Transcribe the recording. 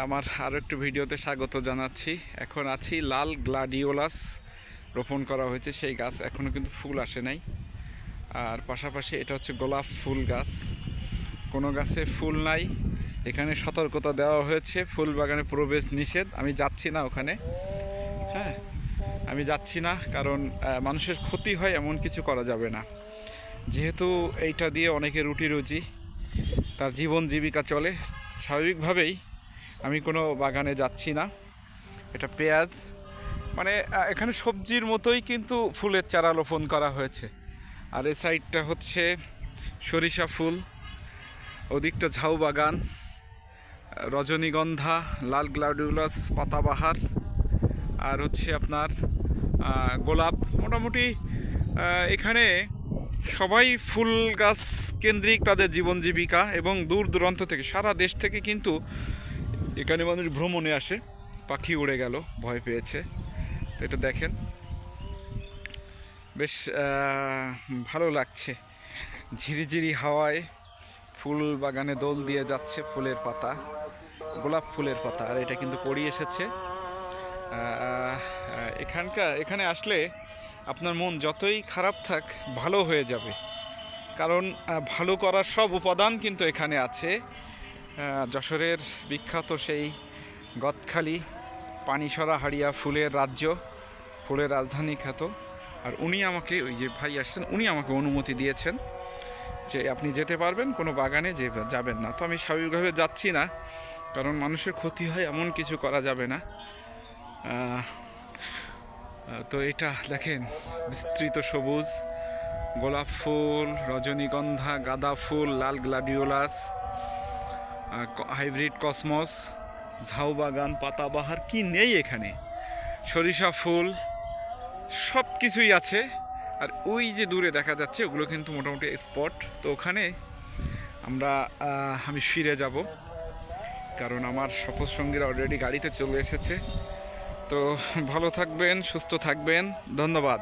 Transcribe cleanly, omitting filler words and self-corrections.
আমার আরও একটু ভিডিওতে স্বাগত জানাচ্ছি। এখন আছি লাল গ্লাডিওলাস রোপণ করা হয়েছে সেই গাছ, এখনও কিন্তু ফুল আসে নাই। আর পাশাপাশি এটা হচ্ছে গোলাপ ফুল গাছ, কোনো গাছে ফুল নাই। এখানে সতর্কতা দেওয়া হয়েছে ফুল বাগানে প্রবেশ নিষেধ। আমি যাচ্ছি না ওখানে, হ্যাঁ আমি যাচ্ছি না, কারণ মানুষের ক্ষতি হয় এমন কিছু করা যাবে না। যেহেতু এইটা দিয়ে অনেকে রুটি রুজি, তার জীবন জীবিকা চলে, স্বাভাবিকভাবেই আমি কোনো বাগানে যাচ্ছি না। এটা পেঁয়াজ, মানে এখানে সবজির মতোই কিন্তু ফুলের চারা রোপণ করা হয়েছে। আর এই সাইডটা হচ্ছে সরিষা ফুল, ওদিকটা ঝাউ বাগান, রজনীগন্ধা, লাল গ্লাডিওলাস, পাতাবাহার, আর হচ্ছে আপনার গোলাপ। মোটামুটি এখানে সবাই ফুল গাছ কেন্দ্রিক তাদের জীবন জীবিকা, এবং দূর দূরান্ত থেকে সারা দেশ থেকে কিন্তু এখানে মানুষ ভ্রমণে আসে। পাখি উড়ে গেল, ভয় পেয়েছে। তো এটা দেখেন, বেশ ভালো লাগছে। ঝিরিঝিরি হাওয়ায় ফুল বাগানে দোল দিয়ে যাচ্ছে ফুলের পাতা, গোলাপ ফুলের পাতা। আর এটা কিন্তু কড়ি এসেছে। এখানে আসলে আপনার মন যতই খারাপ থাক ভালো হয়ে যাবে, কারণ ভালো করার সব উপাদান কিন্তু এখানে আছে। যশোরের বিখ্যাত সেই গদখালি, পানিসরা হাড়িয়া ফুলের রাজ্য, ফুলের রাজধানী খ্যাত। আর উনি আমাকে, ওই যে ভাই আসছেন, উনি আমাকে অনুমতি দিয়েছেন যে আপনি যেতে পারবেন, কোনো বাগানে যাবেন না। তো আমি স্বাভাবিকভাবে যাচ্ছি না, কারণ মানুষের ক্ষতি হয় এমন কিছু করা যাবে না। তো এটা দেখেন, বিস্তৃত সবুজ, গোলাপ ফুল, রজনীগন্ধা, গাঁদা ফুল, লাল গ্লাডিওলাস, হাইব্রিড কসমস, ঝাউ বাগান, পাতাবাহার, কি নেই এখানে, সরিষা ফুল, সব কিছুই আছে। আর ওই যে দূরে দেখা যাচ্ছে ওগুলো কিন্তু মোটামুটি স্পট। তো ওখানে আমি ফিরে যাব, কারণ আমার সফর সঙ্গীরা অলরেডি গাড়িতে চলে এসেছে। তো ভালো থাকবেন, সুস্থ থাকবেন, ধন্যবাদ।